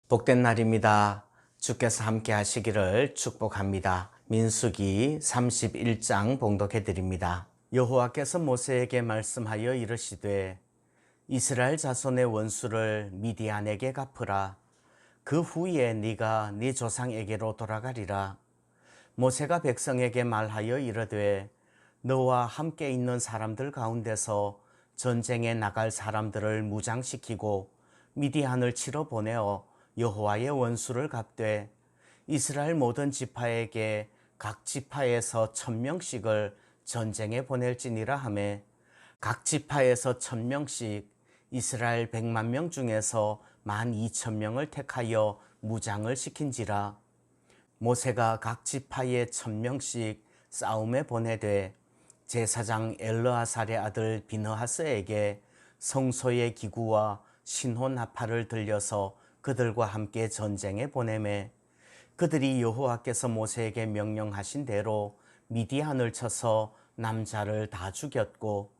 복된 날입니다. 주께서 함께 하시기를 축복합니다. 민수기 31장 봉독해 드립니다. 여호와께서 모세에게 말씀하여 이르시되 이스라엘 자손의 원수를 미디안에게 갚으라. 그 후에 네가 네 조상에게로 돌아가리라. 모세가 백성에게 말하여 이르되 너와 함께 있는 사람들 가운데서 전쟁에 나갈 사람들을 무장시키고 미디안을 치러 보내어 여호와의 원수를 갚되 이스라엘 모든 지파에게 각 지파에서 1000명씩을 전쟁에 보낼지니라 하매 각 지파에서 1000명씩 이스라엘 100만 명 중에서 12,000명을 택하여 무장을 시킨지라. 모세가 각 지파에 1000명씩 싸움에 보내되 제사장 엘르아살의 아들 비느하스에게 성소의 기구와 신호 나팔을 들려서 그들과 함께 전쟁에 보내매 그들이 여호와께서 모세에게 명령하신 대로 미디안을 쳐서 남자를 다 죽였고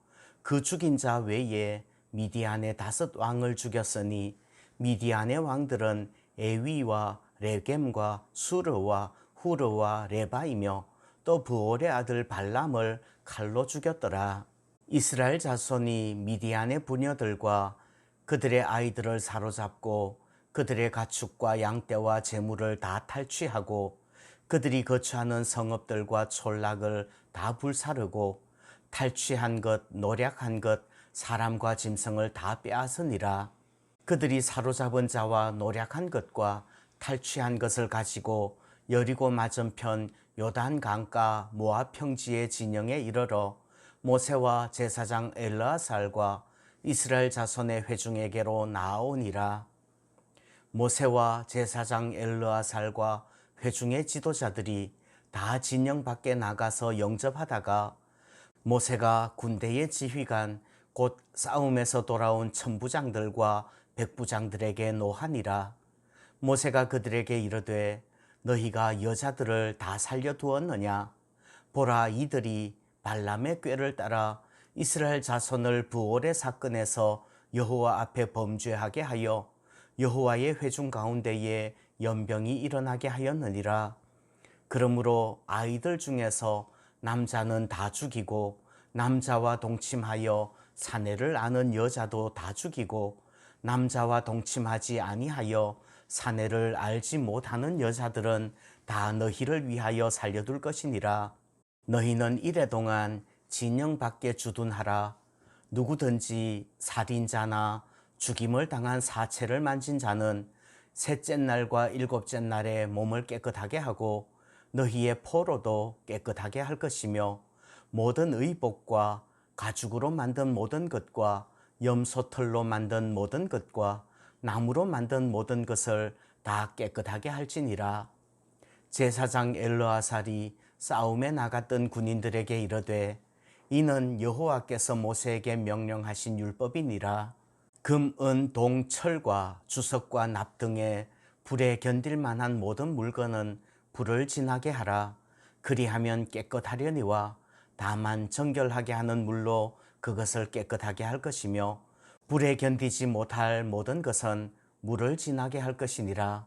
그 죽인 자 외에 미디안의 5 왕을 죽였으니 미디안의 왕들은 에위와 레겜과 수르와 후르와 레바이며 또 부올의 아들 발람을 칼로 죽였더라. 이스라엘 자손이 미디안의 부녀들과 그들의 아이들을 사로잡고 그들의 가축과 양떼와 재물을 다 탈취하고 그들이 거주하는 성읍들과 촌락을 다 불사르고 탈취한 것, 노략한 것, 사람과 짐승을 다 빼앗으니라. 그들이 사로잡은 자와 노략한 것과 탈취한 것을 가지고 여리고 맞은편 요단 강가 모압 평지의 진영에 이르러 모세와 제사장 엘르아살과 이스라엘 자손의 회중에게로 나아오니라. 모세와 제사장 엘르아살과 회중의 지도자들이 다 진영 밖에 나가서 영접하다가 모세가 군대의 지휘관 곧 싸움에서 돌아온 천부장들과 백부장들에게 노하니라. 모세가 그들에게 이르되 너희가 여자들을 다 살려두었느냐? 보라, 이들이 발람의 꾀를 따라 이스라엘 자손을 부올의 사건에서 여호와 앞에 범죄하게 하여 여호와의 회중 가운데에 연병이 일어나게 하였느니라. 그러므로 아이들 중에서 남자는 다 죽이고 남자와 동침하여 사내를 아는 여자도 다 죽이고 남자와 동침하지 아니하여 사내를 알지 못하는 여자들은 다 너희를 위하여 살려둘 것이니라. 너희는 이래 동안 진영 밖에 주둔하라. 누구든지 살인자나 죽임을 당한 사체를 만진 자는 셋째 날과 일곱째 날에 몸을 깨끗하게 하고 너희의 포로도 깨끗하게 할 것이며 모든 의복과 가죽으로 만든 모든 것과 염소털로 만든 모든 것과 나무로 만든 모든 것을 다 깨끗하게 할지니라. 제사장 엘르아살이 싸움에 나갔던 군인들에게 이르되 이는 여호와께서 모세에게 명령하신 율법이니라. 금, 은, 동, 철과 주석과 납 등의 불에 견딜 만한 모든 물건은 불을 지나게 하라. 그리하면 깨끗하려니와 다만 정결하게 하는 물로 그것을 깨끗하게 할 것이며 불에 견디지 못할 모든 것은 물을 지나게 할 것이니라.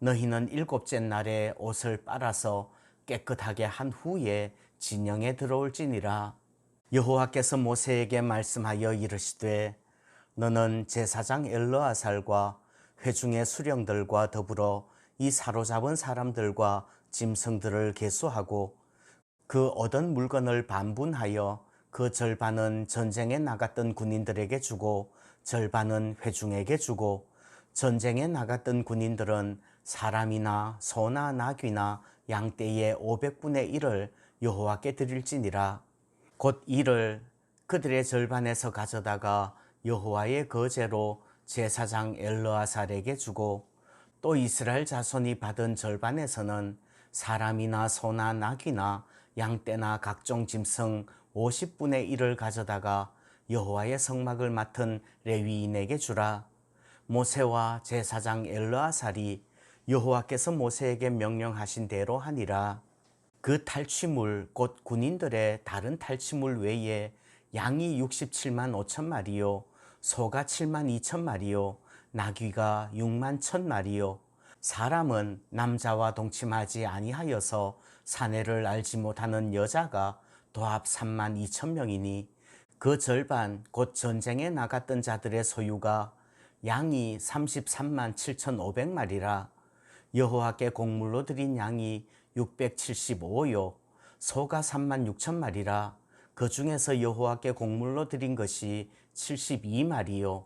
너희는 일곱째 날에 옷을 빨아서 깨끗하게 한 후에 진영에 들어올지니라. 여호와께서 모세에게 말씀하여 이르시되 너는 제사장 엘르아살과 회중의 수령들과 더불어 이 사로잡은 사람들과 짐승들을 계수하고 그 얻은 물건을 반분하여 그 절반은 전쟁에 나갔던 군인들에게 주고 절반은 회중에게 주고 전쟁에 나갔던 군인들은 사람이나 소나 나귀나 양떼의 500분의 1을 여호와께 드릴지니라. 곧 이를 그들의 절반에서 가져다가 여호와의 거제로 제사장 엘르아살에게 주고 또 이스라엘 자손이 받은 절반에서는 사람이나 소나 나귀나 양떼나 각종 짐승 50분의 1을 가져다가 여호와의 성막을 맡은 레위인에게 주라. 모세와 제사장 엘르아살이 여호와께서 모세에게 명령하신 대로 하니라. 그 탈취물 곧 군인들의 다른 탈취물 외에 양이 67만 5천 마리요 소가 7만 2천 마리요 나귀가 6만 1,000마리요 사람은 남자와 동침하지 아니하여서 사내를 알지 못하는 여자가 도합 3만 2천 명이니 그 절반 곧 전쟁에 나갔던 자들의 소유가 양이 33만 7,500마리라 여호와께 곡물로 드린 양이 675요 소가 3만 6천 마리라 그 중에서 여호와께 곡물로 드린 것이 72마리요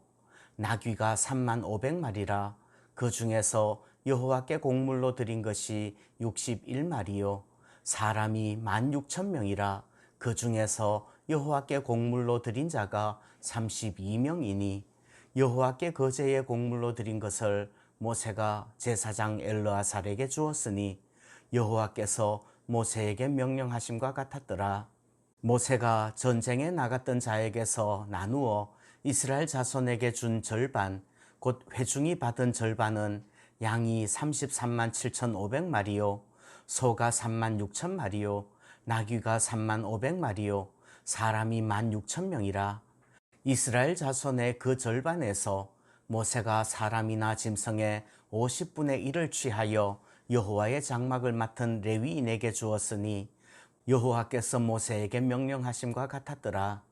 나귀가 3만 500마리라 그 중에서 여호와께 곡물로 드린 것이 61마리요 사람이 16,000명이라 그 중에서 여호와께 곡물로 드린 자가 32명이니 여호와께 거제의 곡물로 드린 것을 모세가 제사장 엘르아살에게 주었으니 여호와께서 모세에게 명령하심과 같았더라. 모세가 전쟁에 나갔던 자에게서 나누어 이스라엘 자손에게 준 절반 곧 회중이 받은 절반은 양이 33만 7,500마리요 소가 3만 6천 마리요 나귀가 3만 500마리요 사람이 16,000명이라 이스라엘 자손의 그 절반에서 모세가 사람이나 짐승의 50분의 1을 취하여 여호와의 장막을 맡은 레위인에게 주었으니 여호와께서 모세에게 명령하심과 같았더라.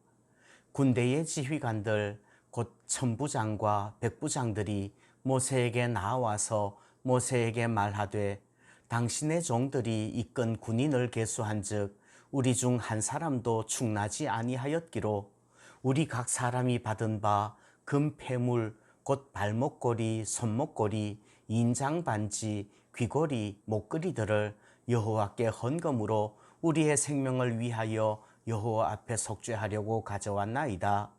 군대의 지휘관들 곧 천부장과 백부장들이 모세에게 나와서 모세에게 말하되 당신의 종들이 이끈 군인을 계수한즉 우리 중 한 사람도 충나지 아니하였기로 우리 각 사람이 받은 바 금 패물 곧 발목걸이, 손목걸이, 인장 반지, 귀걸이, 목걸이들을 여호와께 헌금으로 우리의 생명을 위하여 여호와 앞에 속죄하려고 가져왔나이다.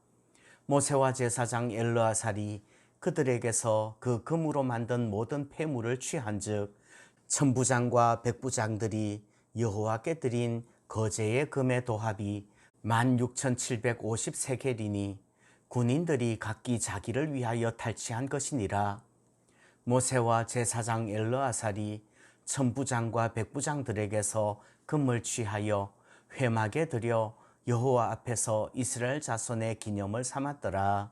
모세와 제사장 엘르아살이 그들에게서 그 금으로 만든 모든 폐물을 취한즉 천부장과 백부장들이 여호와께 드린 거제의 금의 도합이 16,750세겔이니 군인들이 각기 자기를 위하여 탈취한 것이니라. 모세와 제사장 엘르아살이 천부장과 백부장들에게서 금을 취하여 회막에 들여 여호와 앞에서 이스라엘 자손의 기념을 삼았더라.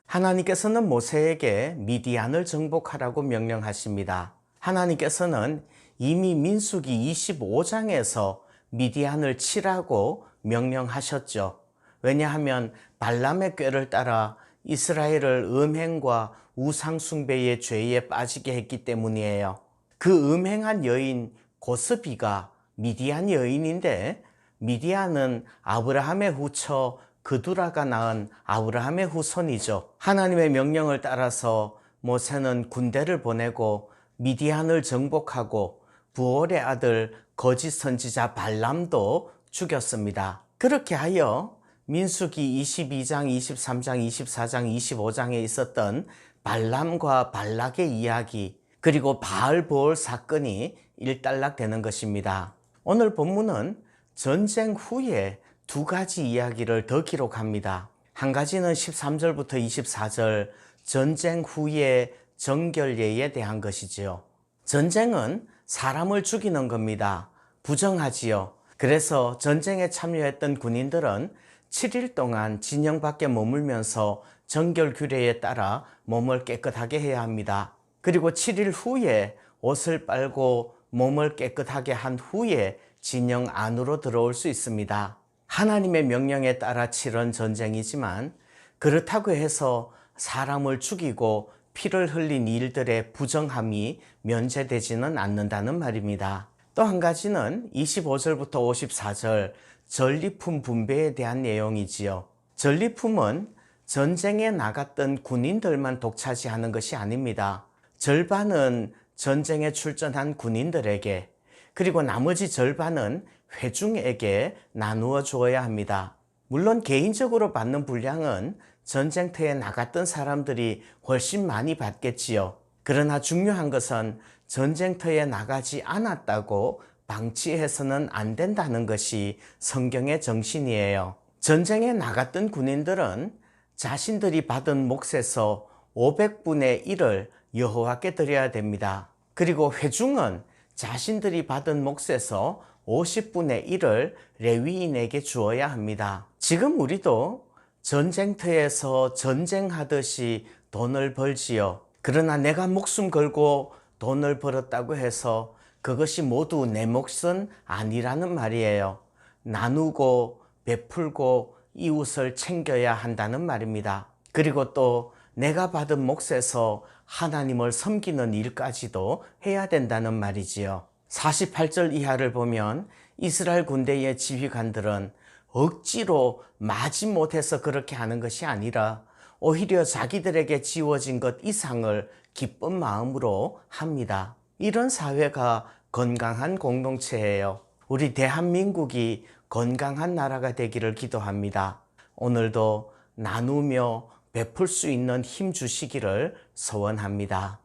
하나님께서는 모세에게 미디안을 정복하라고 명령하십니다. 하나님께서는 이미 민수기 25장에서 미디안을 치라고 명령하셨죠. 왜냐하면 발람의 꾀를 따라 이스라엘을 음행과 우상숭배의 죄에 빠지게 했기 때문이에요. 그 음행한 여인 고스비가 미디안 여인인데 미디안은 아브라함의 후처 그두라가 낳은 아브라함의 후손이죠. 하나님의 명령을 따라서 모세는 군대를 보내고 미디안을 정복하고 부올의 아들 거짓 선지자 발람도 죽였습니다. 그렇게 하여 민수기 22장, 23장, 24장, 25장에 있었던 발람과 발락의 이야기 그리고 바알보올 사건이 일단락되는 것입니다. 오늘 본문은 전쟁 후에 두 가지 이야기를 더 기록합니다. 한 가지는 13절부터 24절 전쟁 후의 정결례에 대한 것이지요. 전쟁은 사람을 죽이는 겁니다. 부정하지요. 그래서 전쟁에 참여했던 군인들은 7일 동안 진영 밖에 머물면서 정결 규례에 따라 몸을 깨끗하게 해야 합니다. 그리고 7일 후에 옷을 빨고 몸을 깨끗하게 한 후에 진영 안으로 들어올 수 있습니다. 하나님의 명령에 따라 치른 전쟁이지만 그렇다고 해서 사람을 죽이고 피를 흘린 일들의 부정함이 면제되지는 않는다는 말입니다. 또 한 가지는 25절부터 54절 전리품 분배에 대한 내용이지요. 전리품은 전쟁에 나갔던 군인들만 독차지하는 것이 아닙니다. 절반은 전쟁에 출전한 군인들에게 그리고 나머지 절반은 회중에게 나누어 주어야 합니다. 물론 개인적으로 받는 분량은 전쟁터에 나갔던 사람들이 훨씬 많이 받겠지요. 그러나 중요한 것은 전쟁터에 나가지 않았다고 방치해서는 안 된다는 것이 성경의 정신이에요. 전쟁에 나갔던 군인들은 자신들이 받은 몫에서 500분의 1을 여호와께 드려야 됩니다. 그리고 회중은 자신들이 받은 몫에서 50분의 1을 레위인에게 주어야 합니다. 지금 우리도 전쟁터에서 전쟁하듯이 돈을 벌지요. 그러나 내가 목숨 걸고 돈을 벌었다고 해서 그것이 모두 내 몫은 아니라는 말이에요. 나누고 베풀고 이웃을 챙겨야 한다는 말입니다. 그리고 또 내가 받은 몫에서 하나님을 섬기는 일까지도 해야 된다는 말이지요. 48절 이하를 보면 이스라엘 군대의 지휘관들은 억지로 마지못해서 그렇게 하는 것이 아니라 오히려 자기들에게 지워진 것 이상을 기쁜 마음으로 합니다. 이런 사회가 건강한 공동체예요. 우리 대한민국이 건강한 나라가 되기를 기도합니다. 오늘도 나누며 베풀 수 있는 힘 주시기를 소원합니다.